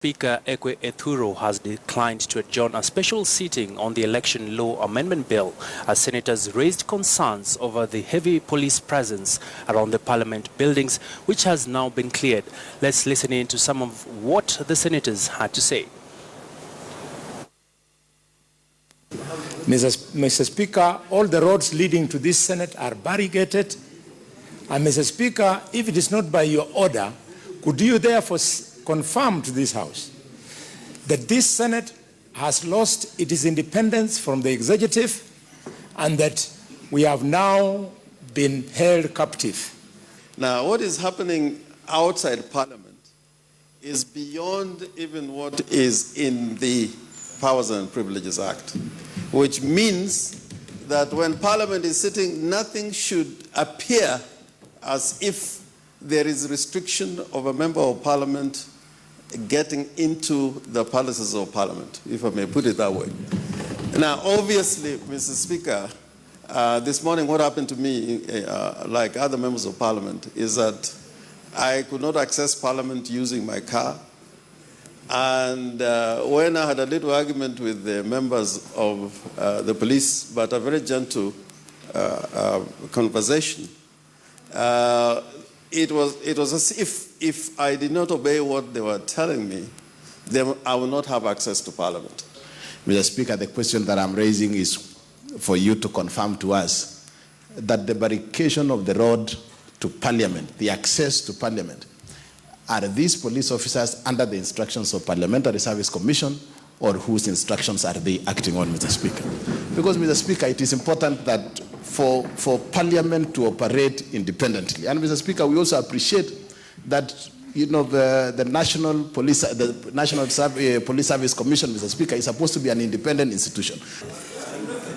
Speaker Ekwe Ethuro has declined to adjourn a special sitting on the Election Law Amendment Bill as senators raised concerns over the heavy police presence around the Parliament buildings, which has now been cleared. Let's listen in to some of what the senators had to say. Mr. Speaker, all the roads leading to this Senate are barricaded. And Mr. Speaker, if it is not by your order, could you therefore confirm to this House that this Senate has lost its independence from the executive and that we have now been held captive? Now, what is happening outside Parliament is beyond even what is in the Powers and Privileges Act, which means that when Parliament is sitting, nothing should appear as if there is restriction of a member of Parliament getting into the palaces of Parliament, if I may put it that way. Now, obviously, Mr. Speaker, this morning what happened to me, like other members of Parliament, is that I could not access Parliament using my car. And when I had a little argument with the members of the police, but a very gentle conversation, it was as if I did not obey what they were telling me, then I will not have access to Parliament. Mr. Speaker, the question that I'm raising is for you to confirm to us that the barricading of the road to Parliament, the access to Parliament, are these police officers under the instructions of Parliamentary Service Commission, or whose instructions are they acting on, Mr. Speaker? Because, Mr. Speaker, it is important that for Parliament to operate independently. And, Mr. Speaker, we also appreciate that, you know, the National Police Service Commission, Mr. Speaker, is supposed to be an independent institution.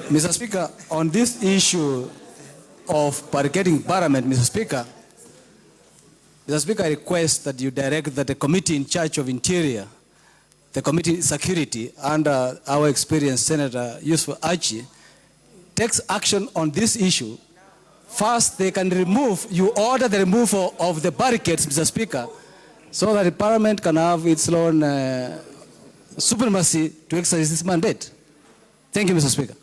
Mr. Speaker, on this issue of barricading Parliament, Mr. Speaker, I request that you direct that the committee in charge of Interior, the Committee on Security, under our experienced Senator Yusuf Achi, takes action on this issue. First, they can you order the removal of the barricades, Mr. Speaker, so that the Parliament can have its own supremacy to exercise this mandate. Thank you, Mr. Speaker.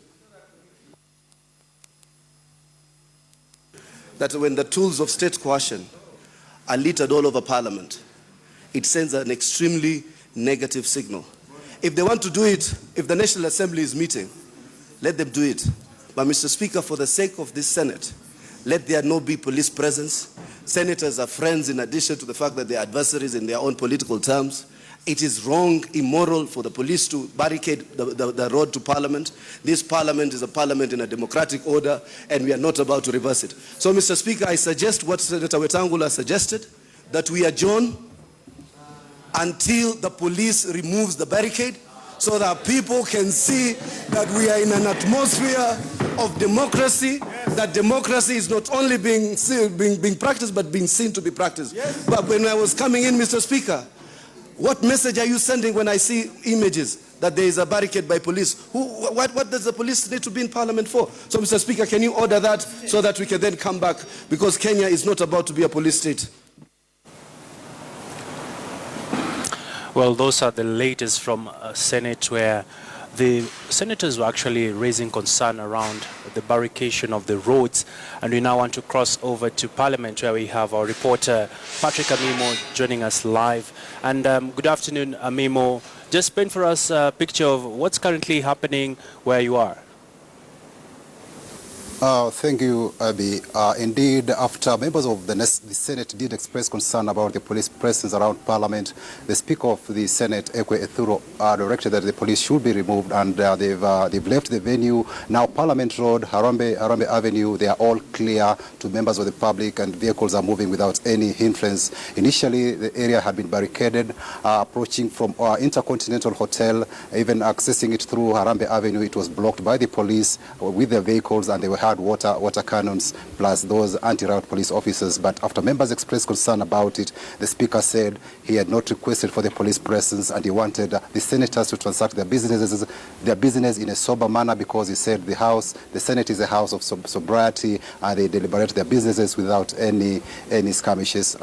That when the tools of state coercion are littered all over Parliament, it sends an extremely negative signal. If they want to do it, if the National Assembly is meeting, let them do it. But, Mr. Speaker, for the sake of this Senate, let there not be police presence. Senators are friends in addition to the fact that they are adversaries in their own political terms. It is wrong, immoral for the police to barricade the road to Parliament. This Parliament is a Parliament in a democratic order, and we are not about to reverse it. So, Mr. Speaker, I suggest what Senator Wetangula suggested, that we adjourn until the police removes the barricade, so that people can see that we are in an atmosphere of democracy, that democracy is not only being practiced, but being seen to be practiced. Yes. But when I was coming in, Mr. Speaker, what message are you sending when I see images that there is a barricade by police? What does the police need to be in Parliament for? So, Mr. Speaker, can you order that so that we can then come back? Because Kenya is not about to be a police state. Well, those are the latest from Senate, where the senators were actually raising concern around the barricading of the roads. And we now want to cross over to Parliament, where we have our reporter Patrick Amimo joining us live. And good afternoon, Amimo. Just paint for us a picture of what's currently happening where you are. Thank you, Abi. Indeed, after members of the Senate did express concern about the police presence around Parliament, the Speaker of the Senate, Ekwe Ethuro, directed that the police should be removed, and they've left the venue. Now, Parliament Road, Harambe Avenue, they are all clear to members of the public, and vehicles are moving without any hindrance. Initially, the area had been barricaded, approaching from our Intercontinental Hotel, even accessing it through Harambe Avenue. It was blocked by the police with their vehicles, and they were had water cannons plus those anti-riot police officers. But after members expressed concern about it, the Speaker said he had not requested for the police presence and he wanted the senators to transact their business in a sober manner, because he said the Senate is a house of sobriety and they deliberate their businesses without any skirmishes.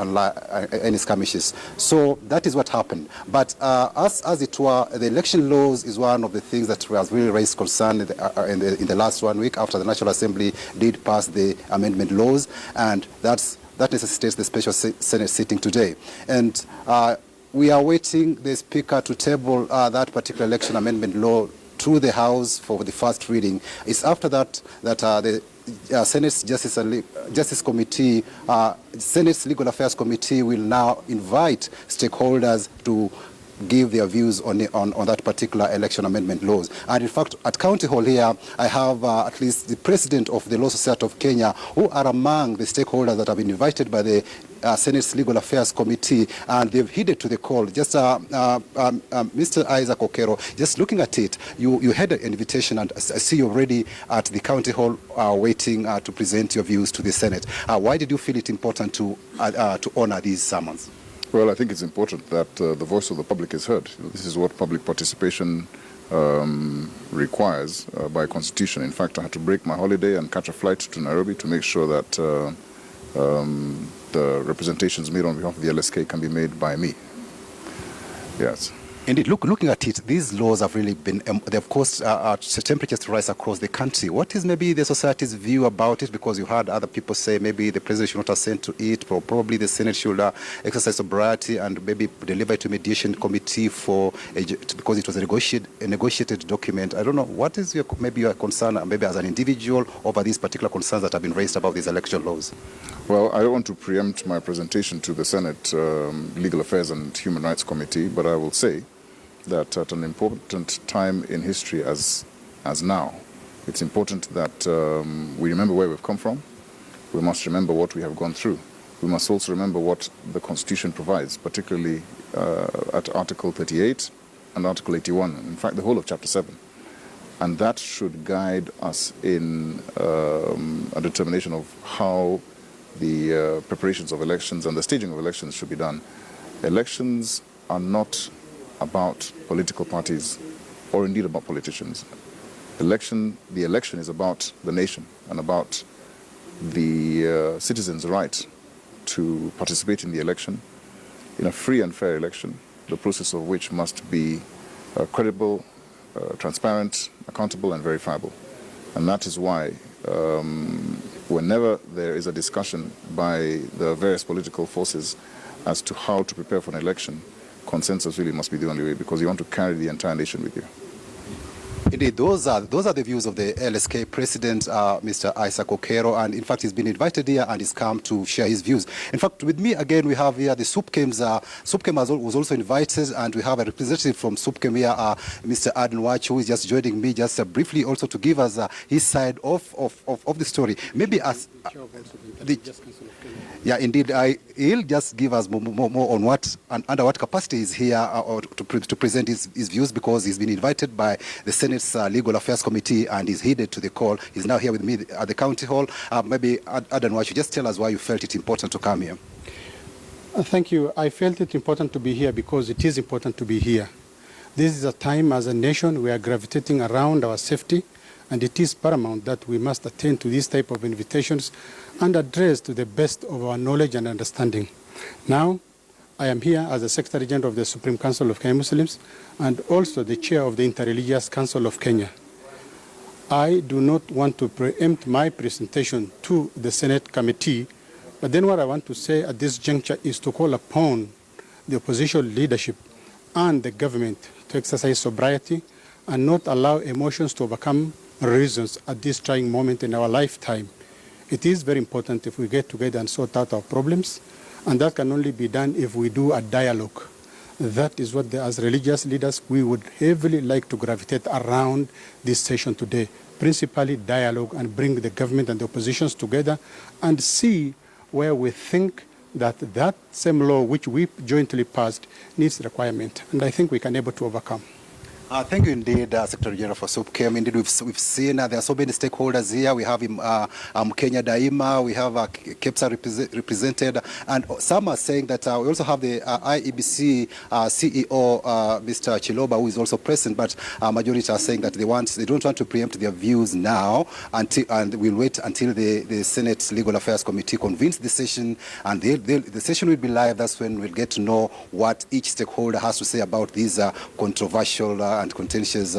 So that is what happened. But as it were, the election laws is one of the things that has really raised concern in the last 1 week after the National Assembly did pass the amendment laws, and that necessitates the special Senate sitting today. And we are waiting the Speaker to table that particular election amendment law to the House for the first reading. It's after that the Senate's Justice Committee, Senate's Legal Affairs Committee will now invite stakeholders to give their views on that particular election amendment laws. And in fact, at County Hall here, I have at least the President of the Law Society of Kenya, who are among the stakeholders that have been invited by the Senate's Legal Affairs Committee, and they've heeded to the call. Just Mr. Isaac Okero, just looking at it, you had an invitation, and I see you already at the County Hall waiting to present your views to the Senate. Why did you feel it important to honor these summons? Well, I think it's important that the voice of the public is heard. This is what public participation requires by Constitution. In fact, I had to break my holiday and catch a flight to Nairobi to make sure that the representations made on behalf of the LSK can be made by me. Yes. Indeed, looking at it, these laws have really been, they've caused temperatures to rise across the country. What is maybe the society's view about it? Because you heard other people say maybe the president should not assent to it, or probably the Senate should exercise sobriety and maybe deliver it to mediation committee because it was a negotiated document. I don't know, what is your concern, maybe as an individual, over these particular concerns that have been raised about these election laws? Well, I don't want to preempt my presentation to the Senate Legal Affairs and Human Rights Committee, but I will say that at an important time in history as now, it's important that we remember where we've come from. We must remember what we have gone through. We must also remember what the Constitution provides, particularly at Article 38 and Article 81, in fact, the whole of Chapter 7. And that should guide us in a determination of how the preparations of elections and the staging of elections should be done. Elections are not about political parties or indeed about politicians. The election is about the nation and about the citizens' right to participate in the election, in a free and fair election, the process of which must be credible, transparent, accountable, and verifiable. And that is why whenever there is a discussion by the various political forces as to how to prepare for an election, consensus really must be the only way, because you want to carry the entire nation with you. Indeed, those are the views of the LSK president, Mr. Isaac Okero, and in fact he's been invited here and he's come to share his views. In fact, with me again we have here the SUPKEMs. SUPKEM was also invited, and we have a representative from SUPKEM here, Mr. Aden Wach, who is just joining me just briefly also to give us his side of the story. Maybe as yeah, indeed, he'll just give us more on what and under what capacity is here to present his views, because he's been invited by the Senate's Legal Affairs Committee and he's heeded to the call. He's now here with me at the County Hall. Maybe Aden Wach, just tell us why you felt it important to come here. Thank you. I felt it important to be here because it is important to be here. This is a time as a nation we are gravitating around our safety, and it is paramount that we must attend to these type of invitations and address to the best of our knowledge and understanding. Now, I am here as the Secretary General of the Supreme Council of Kenya Muslims and also the Chair of the Interreligious Council of Kenya. I do not want to preempt my presentation to the Senate Committee, but then what I want to say at this juncture is to call upon the opposition leadership and the government to exercise sobriety and not allow emotions to overcome reasons at this trying moment in our lifetime. It is very important if we get together and sort out our problems, and that can only be done if we do a dialogue. That is what, as religious leaders, we would heavily like to gravitate around this session today, principally dialogue, and bring the government and the oppositions together and see where we think that same law which we jointly passed needs requirement, and I think we can be able to overcome. Thank you indeed, Secretary General for SUPKEM. Indeed, we've seen there are so many stakeholders here. We have Kenya Daima, we have KEPSA represented, and some are saying that we also have the IEBC CEO, Mr. Chiloba, who is also present, but majority are saying that they don't want to preempt their views now, and we'll wait until the Senate Legal Affairs Committee convenes the session, and the session will be live. That's when we'll get to know what each stakeholder has to say about these controversial and contentious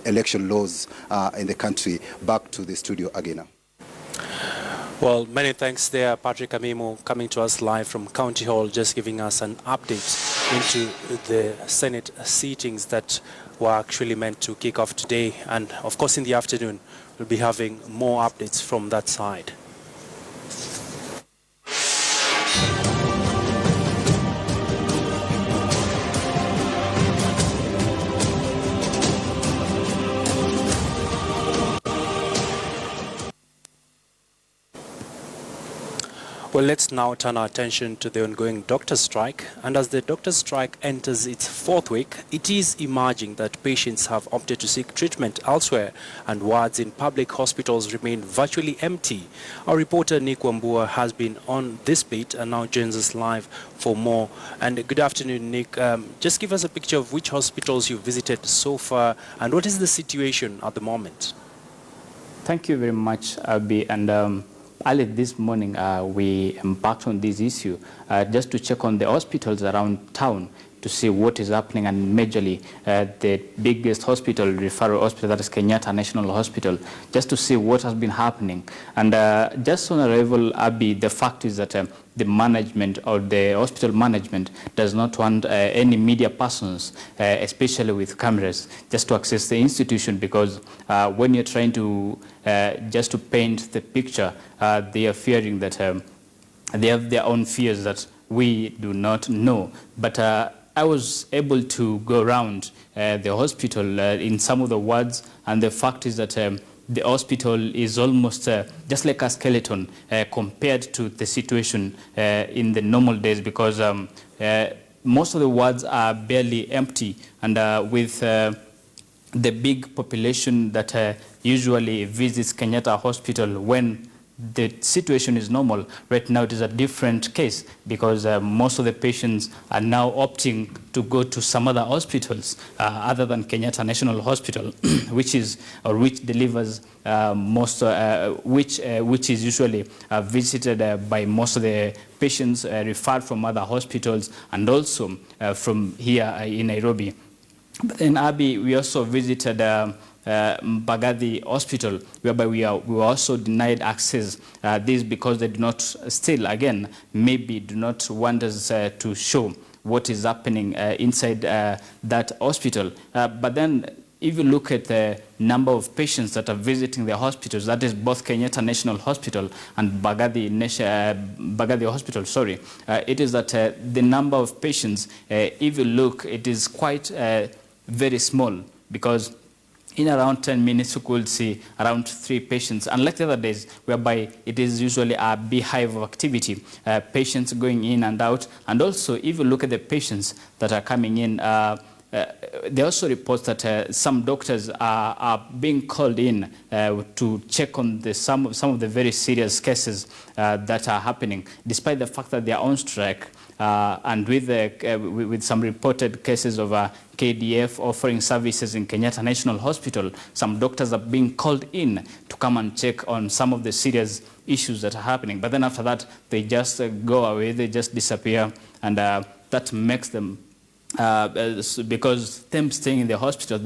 election laws in the country. Back to the studio again. Well, many thanks there, Patrick Amimo, coming to us live from County Hall, just giving us an update into the Senate sittings that were actually meant to kick off today. And of course, in the afternoon, we'll be having more updates from that side. Well, let's now turn our attention to the ongoing doctor strike. And as the doctor strike enters its fourth week, it is emerging that patients have opted to seek treatment elsewhere and wards in public hospitals remain virtually empty. Our reporter Nick Wambua has been on this beat and now joins us live for more. And good afternoon, Nick. Just give us a picture of which hospitals you visited so far and what is the situation at the moment? Thank you very much, Abi. And early this morning, we embarked on this issue just to check on the hospitals around town to see what is happening, and majorly the biggest hospital, referral hospital, that is Kenyatta National Hospital, just to see what has been happening. And just on arrival, Abi, the fact is that the management or the hospital management does not want any media persons, especially with cameras, just to access the institution, because when you're trying to just to paint the picture, they are fearing that they have their own fears that we do not know. But I was able to go around the hospital in some of the wards, and the fact is that the hospital is almost just like a skeleton compared to the situation in the normal days, because most of the wards are barely empty, and with the big population that usually visits Kenyatta Hospital when the situation is normal. Right now it is a different case, because most of the patients are now opting to go to some other hospitals other than Kenyatta National Hospital, which delivers which is usually visited by most of the patients referred from other hospitals and also from here in Nairobi. But in Abi, we also visited Mbagathi Hospital, whereby we were also denied access. This because they do not, still again, maybe do not want us to show what is happening inside that hospital. But then, if you look at the number of patients that are visiting the hospitals, that is both Kenyatta National Hospital and Mbagathi Hospital, it is that the number of patients, if you look, it is quite very small, because in around 10 minutes, you could see around 3 patients, unlike the other days, whereby it is usually a beehive of activity, patients going in and out. And also, if you look at the patients that are coming in, they also report that some doctors are being called in to check on some of the very serious cases that are happening, despite the fact that they are on strike. And with some reported cases of KDF offering services in Kenyatta National Hospital, some doctors are being called in to come and check on some of the serious issues that are happening. But then after that, they just go away, they just disappear, and that makes them, because them staying in the hospital,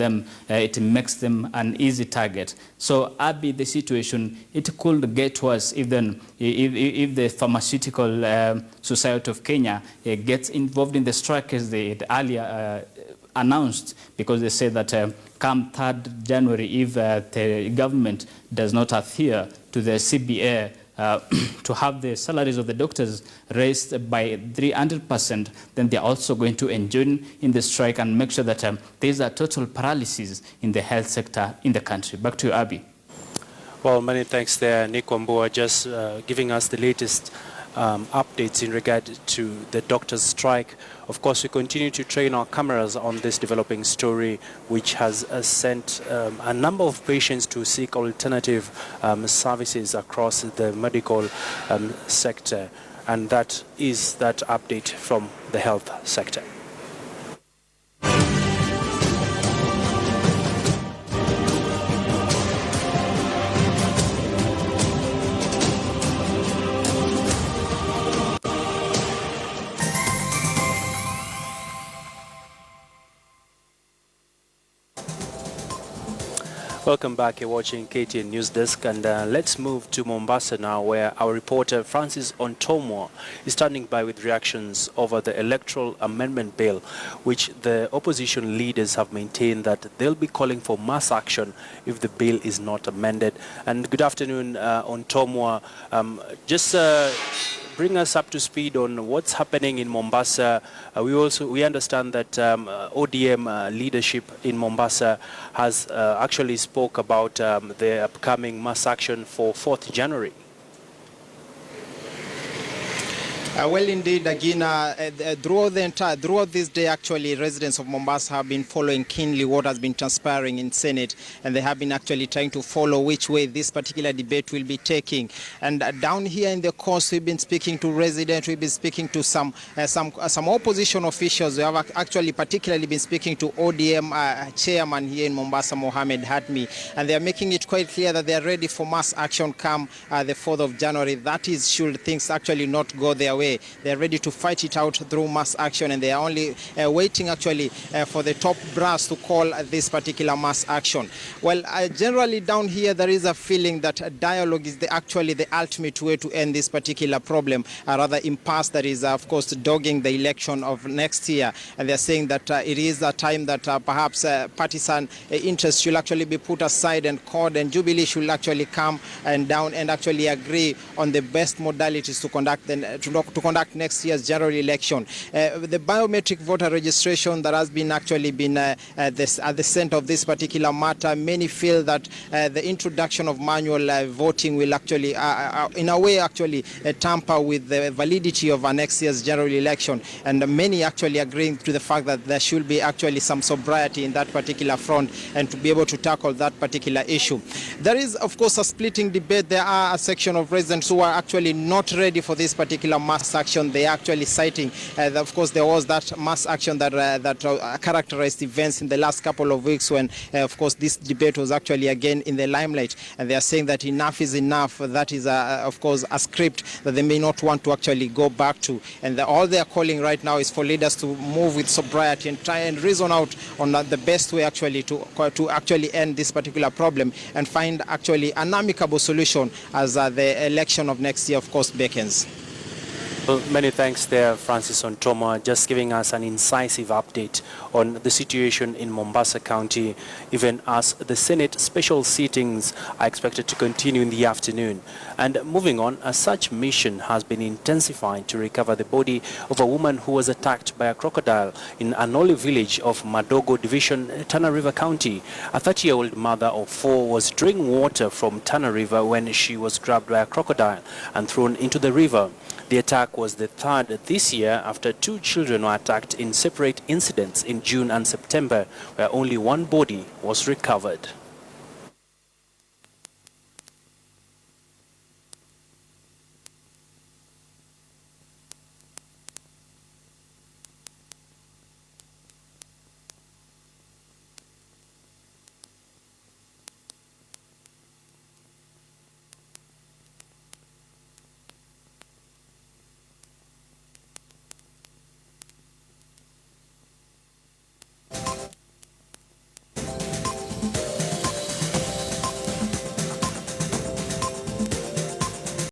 it makes them an easy target. So, Abi, the situation, it could get worse if the Pharmaceutical Society of Kenya gets involved in the strike, as they had earlier announced, because they say that come 3rd January, if the government does not adhere to the CBA, to have the salaries of the doctors raised by 300%, then they're also going to join in the strike and make sure that there's a total paralysis in the health sector in the country. Back to you, Abi. Well, many thanks there, Nick Wambua, just giving us the latest updates in regard to the doctors' strike. Of course, we continue to train our cameras on this developing story, which has sent a number of patients to seek alternative services across the medical sector. And that is that update from the health sector. Welcome back. You're watching KTN News Desk, and let's move to Mombasa now, where our reporter Francis Ontomwa is standing by with reactions over the electoral amendment bill, which the opposition leaders have maintained that they'll be calling for mass action if the bill is not amended. And good afternoon, Ontomwa. Just bring us up to speed on what's happening in Mombasa. We understand that ODM leadership in Mombasa has actually spoke about the upcoming mass action for 4th January. Well, indeed, Agina, throughout this day, actually, residents of Mombasa have been following keenly what has been transpiring in Senate, and they have been actually trying to follow which way this particular debate will be taking. And down here in the coast, we've been speaking to residents, we've been speaking to some opposition officials. We have actually particularly been speaking to ODM chairman here in Mombasa, Mohamed Hatmi, and they are making it quite clear that they are ready for mass action come the 4th of January. That is, should things actually not go their way. They're ready to fight it out through mass action, and they are only waiting actually for the top brass to call this particular mass action. Well, generally down here there is a feeling that dialogue is actually the ultimate way to end this particular problem, rather impasse that is of course dogging the election of next year. And they're saying that it is a time that perhaps partisan interests should actually be put aside, and CORD and Jubilee should actually come and down and actually agree on the best modalities to conduct next year's general election. The biometric voter registration that has been actually been at the center of this particular matter, many feel that the introduction of manual voting will actually, in a way, actually tamper with the validity of our next year's general election. And many actually agreeing to the fact that there should be actually some sobriety in that particular front, and to be able to tackle that particular issue. There is, of course, a splitting debate. There are a section of residents who are actually not ready for this particular mass action. They are actually citing, of course, there was that mass action that characterized events in the last couple of weeks when, of course, this debate was actually again in the limelight. And they are saying that enough is enough. That is, of course, a script that they may not want to actually go back to. And all they are calling right now is for leaders to move with sobriety and try and reason out on the best way actually to actually end this particular problem and find actually an amicable solution as the election of next year, of course, beckons. Well, many thanks there, Francis Ontomwa, just giving us an incisive update on the situation in Mombasa County, even as the Senate special sittings are expected to continue in the afternoon. And moving on, a search mission has been intensified to recover the body of a woman who was attacked by a crocodile in Anoli village of Madogo Division, Tana River County. A 30-year-old mother of 4 was drawing water from Tana River when she was grabbed by a crocodile and thrown into the river. The attack was the third this year after 2 children were attacked in separate incidents in June and September, where only one body was recovered.